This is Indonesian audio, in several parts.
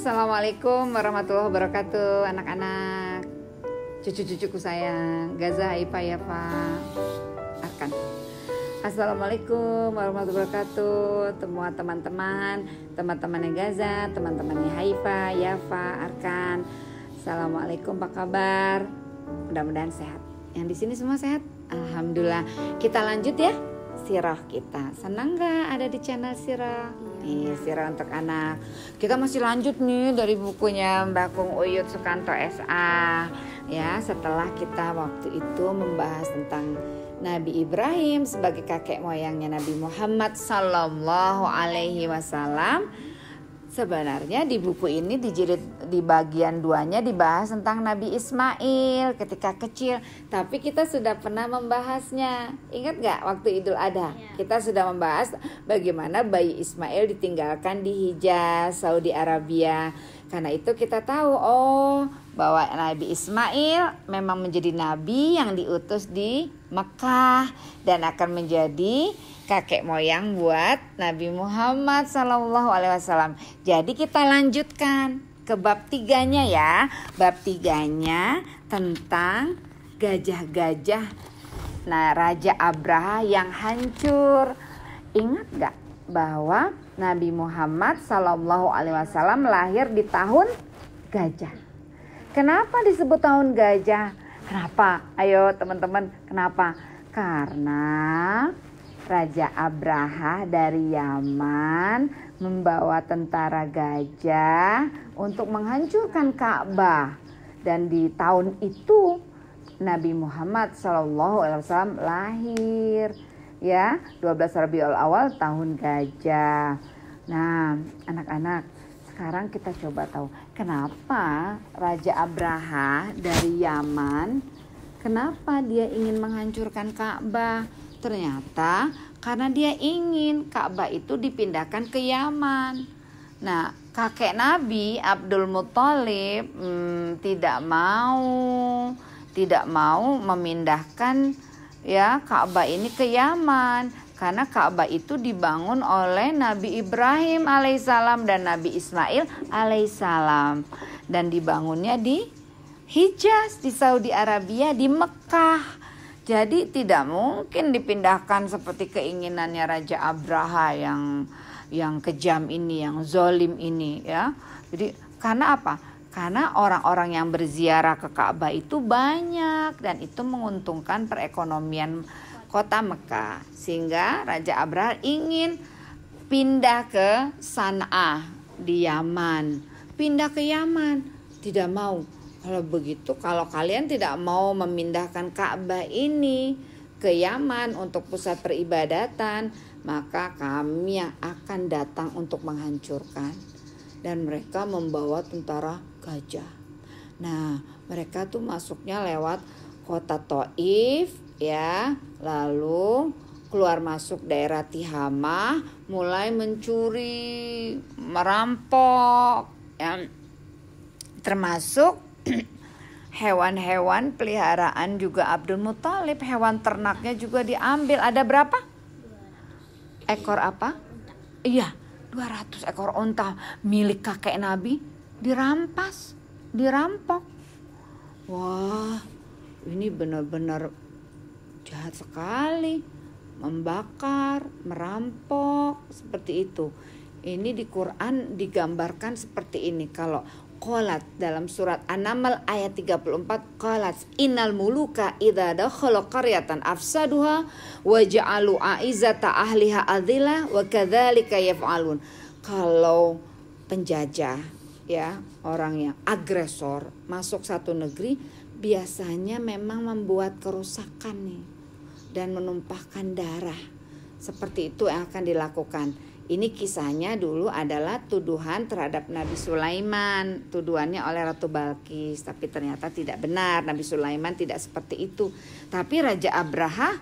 Assalamualaikum warahmatullahi wabarakatuh. Anak-anak, cucu-cucuku sayang, Gaza, Haifa, Yafa, Arkan. Assalamualaikum warahmatullahi wabarakatuh. Semua teman-temannya Gaza, teman-temannya Haifa, Yafa, Arkan. Assalamualaikum, apa kabar? Mudah-mudahan sehat. Yang di sini semua sehat? Alhamdulillah. Kita lanjut ya sirah kita. Senang gak ada di channel sirah? Nih, sirah untuk anak. Kita masih lanjut nih dari bukunya Mbak Kung Uyut Sukanto SA. Ya, setelah kita waktu itu membahas tentang Nabi Ibrahim sebagai kakek moyangnya Nabi Muhammad Sallallahu Alaihi Wasallam. Sebenarnya di buku ini di bagian 2-nya dibahas tentang Nabi Ismail ketika kecil. Tapi kita sudah pernah membahasnya. Ingat gak waktu Idul Adha? Kita sudah membahas bagaimana bayi Ismail ditinggalkan di Hijaz, Saudi Arabia. Karena itu kita tahu bahwa Nabi Ismail memang menjadi nabi yang diutus di Mekah dan akan menjadi kakek moyang buat Nabi Muhammad SAW. Jadi kita lanjutkan ke bab 3-nya ya. Bab 3-nya tentang gajah-gajah Raja Abraha yang hancur. Ingat gak bahwa Nabi Muhammad SAW lahir di tahun gajah. Kenapa disebut tahun gajah? Kenapa? Ayo teman-teman, kenapa? Karena Raja Abraha dari Yaman membawa tentara gajah untuk menghancurkan Ka'bah. Dan di tahun itu Nabi Muhammad SAW lahir. Ya, 12 Rabiul Awal tahun gajah. Nah, anak-anak, sekarang kita coba tahu kenapa Raja Abraha dari Yaman, kenapa dia ingin menghancurkan Ka'bah? Ternyata karena dia ingin Ka'bah itu dipindahkan ke Yaman. Nah, kakek Nabi Abdul Muthalib tidak mau memindahkan ya Ka'bah ini ke Yaman. Karena Ka'bah itu dibangun oleh Nabi Ibrahim alaihissalam dan Nabi Ismail alaihissalam. Dan dibangunnya di Hijaz, di Saudi Arabia, di Mekah. Jadi tidak mungkin dipindahkan seperti keinginannya Raja Abraha yang kejam ini, yang zolim ini ya. Jadi karena apa? Karena orang-orang yang berziarah ke Ka'bah itu banyak dan itu menguntungkan perekonomian kota Mekah. Sehingga Raja Abraha ingin pindah ke San'ah di Yaman. Pindah ke Yaman, tidak mau. Kalau begitu, kalau kalian tidak mau memindahkan Ka'bah ini ke Yaman untuk pusat peribadatan, maka kami yang akan datang untuk menghancurkan. Dan mereka membawa tentara gajah. Nah, mereka tuh masuknya lewat kota Thaif ya, lalu keluar masuk daerah Tihamah, mulai mencuri, merampok ya, termasuk hewan-hewan peliharaan juga Abdul Muthalib, hewan ternaknya juga diambil. Ada berapa? Ekor apa? Iya, 200 ekor unta milik kakek Nabi dirampas, dirampok. Wah, ini benar-benar jahat sekali. Membakar, merampok, seperti itu. Ini di Quran digambarkan seperti ini. Kalau qalat dalam surat An-Naml ayat 34, qalat innal muluka idza dakhala qaryatan afsaduha wa ja'alu a'izzata ahliha adillah wa kadzalika yaf'alun. Kalau penjajah ya, orang yang agresor masuk satu negeri biasanya memang membuat kerusakan nih dan menumpahkan darah. Seperti itu yang akan dilakukan. Ini kisahnya dulu adalah tuduhan terhadap Nabi Sulaiman. Tuduhannya oleh Ratu Balkis. Tapi ternyata tidak benar. Nabi Sulaiman tidak seperti itu. Tapi Raja Abraha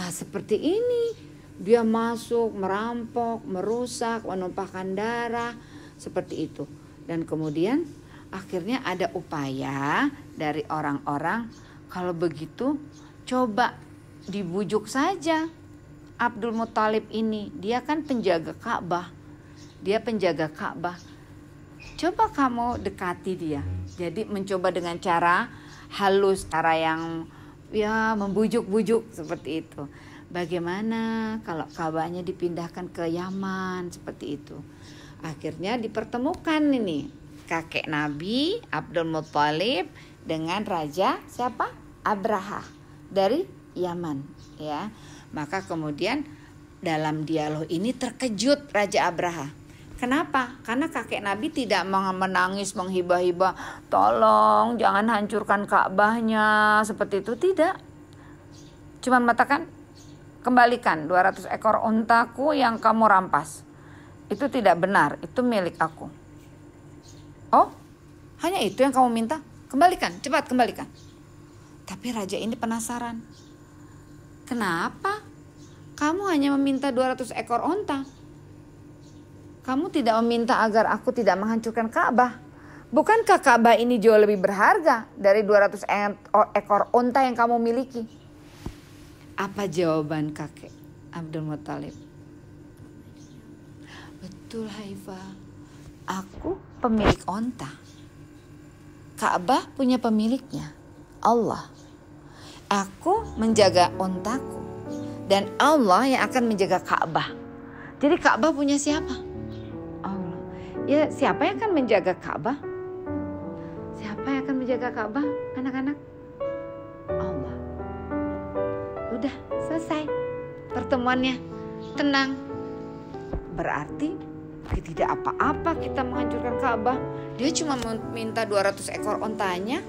seperti ini. Dia masuk, merampok, merusak, menumpahkan darah. Seperti itu. Dan kemudian akhirnya ada upaya dari orang-orang. Kalau begitu coba dibujuk saja Abdul Muthalib ini. Dia kan penjaga Ka'bah. Dia penjaga Ka'bah. Coba kamu dekati dia. Jadi mencoba dengan cara halus, cara yang ya membujuk-bujuk seperti itu. Bagaimana kalau Ka'bahnya dipindahkan ke Yaman seperti itu. Akhirnya dipertemukan ini kakek Nabi Abdul Muthalib dengan raja siapa? Abraha dari Yaman, ya. Maka kemudian dalam dialog ini terkejut Raja Abraha. Kenapa? Karena kakek Nabi tidak menangis menghibah-hibah, tolong jangan hancurkan Ka'bahnya, seperti itu, tidak. Cuman mengatakan, kembalikan 200 ekor untaku yang kamu rampas. Itu tidak benar, itu milik aku. Oh, hanya itu yang kamu minta? Kembalikan, cepat kembalikan. Tapi raja ini penasaran. Kenapa kamu hanya meminta 200 ekor unta? Kamu tidak meminta agar aku tidak menghancurkan Ka'bah. Bukankah Ka'bah ini jauh lebih berharga dari 200 ekor unta yang kamu miliki? Apa jawaban kakek Abdul Muthalib? Betul Haifah, aku pemilik unta. Ka'bah punya pemiliknya, Allah. Aku menjaga untaku dan Allah yang akan menjaga Ka'bah. Jadi Ka'bah punya siapa? Allah. Ya, siapa yang akan menjaga Ka'bah? Siapa yang akan menjaga Ka'bah, anak-anak? Allah. Udah selesai pertemuannya, tenang. Berarti tidak apa-apa kita menghancurkan Ka'bah. Dia cuma minta 200 ekor ontanya.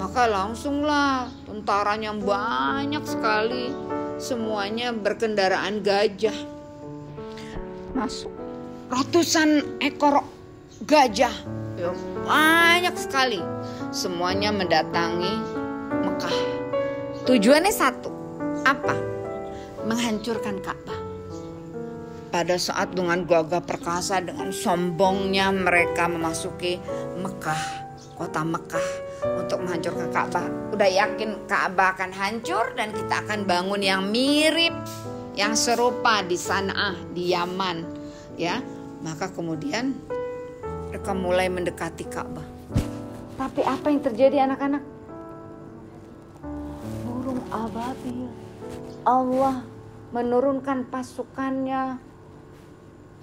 Maka langsunglah tentaranya banyak sekali, semuanya berkendaraan gajah. Masuk ratusan ekor gajah, ya, banyak sekali. Semuanya mendatangi Mekah. Tujuannya satu, apa? Menghancurkan Ka'bah. Pada saat dengan gagah perkasa, dengan sombongnya mereka memasuki Mekah, kota Mekah, untuk menghancurkan Ka'bah. Udah yakin Ka'bah akan hancur dan kita akan bangun yang mirip, yang serupa di Sana'ah, di Yaman, ya. Maka kemudian mereka mulai mendekati Ka'bah. Tapi apa yang terjadi, anak-anak? Burung ababil. Allah menurunkan pasukannya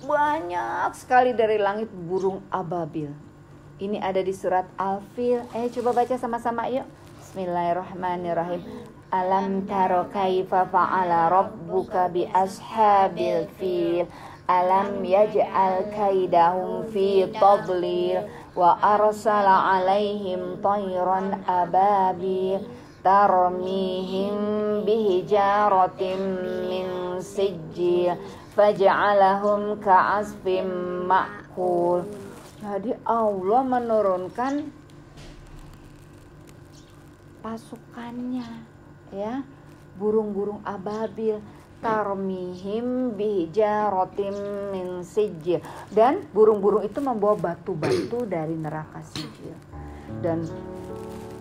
banyak sekali dari langit, burung ababil. Ini ada di surat Al-Fil. Coba baca sama-sama yuk. Bismillahirrahmanirrahim. Alam taro kaifa fa'ala rabbuka bi ashabil fil. Alam yaj'al kaidahum fi tadlil. Wa arsala alaihim tayran ababil. Tarmihim bihijaratin min sijil. Faja'alahum ka'asfim ma'kul. Jadi Allah menurunkan pasukannya, ya, burung-burung ababil, tarmihim bihijaratim min sijil, dan burung-burung itu membawa batu-batu dari neraka sijil, dan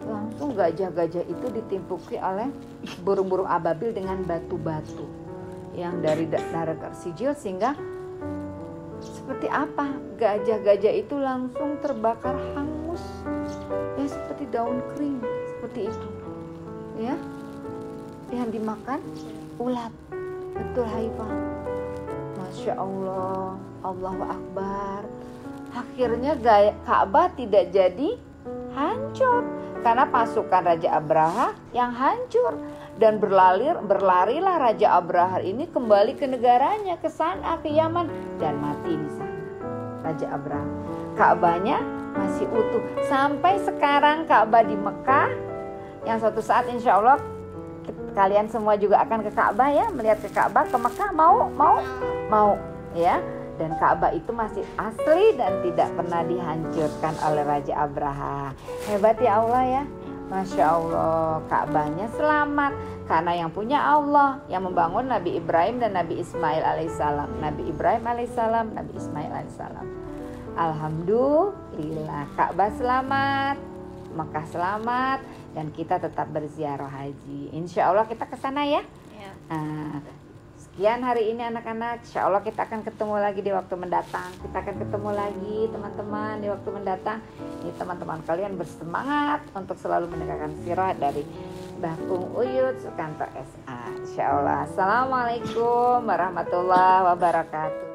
langsung gajah-gajah itu ditimpuki oleh burung-burung ababil dengan batu-batu yang dari neraka sijil, sehingga seperti apa? Gajah-gajah itu langsung terbakar hangus, ya, seperti daun kering, seperti itu, ya, yang dimakan ulat. Betul Haifah. Masya Allah, Allahu Akbar. Akhirnya Ka'bah tidak jadi hancur karena pasukan Raja Abraha yang hancur. Dan berlarilah Raja Abraha ini kembali ke negaranya, ke sana, ke Yaman, dan mati di sana Raja Abraha. Ka'bahnya masih utuh sampai sekarang. Ka'bah di Mekah, yang suatu saat insya Allah kalian semua juga akan ke Ka'bah, ya, melihat ke Ka'bah, ke Mekah. Mau ya. Dan Ka'bah itu masih asli dan tidak pernah dihancurkan oleh Raja Abraha. Hebat ya Allah, ya. Masya Allah, Ka'bahnya selamat karena yang punya Allah, yang membangun Nabi Ibrahim dan Nabi Ismail alaihissalam. Nabi Ibrahim alaihissalam, Nabi Ismail alaihissalam. Alhamdulillah, Ka'bah selamat, Mekah selamat, dan kita tetap berziarah haji. Insya Allah kita ke sana, ya. Nah, Sekian hari ini anak-anak, insya Allah kita akan ketemu lagi di waktu mendatang. Kita akan ketemu lagi teman-teman di waktu mendatang. Ini teman-teman kalian bersemangat untuk selalu menegakkan sirah dari Bakung Uyut Sukanto SA. Insya Allah. Assalamualaikum warahmatullahi wabarakatuh.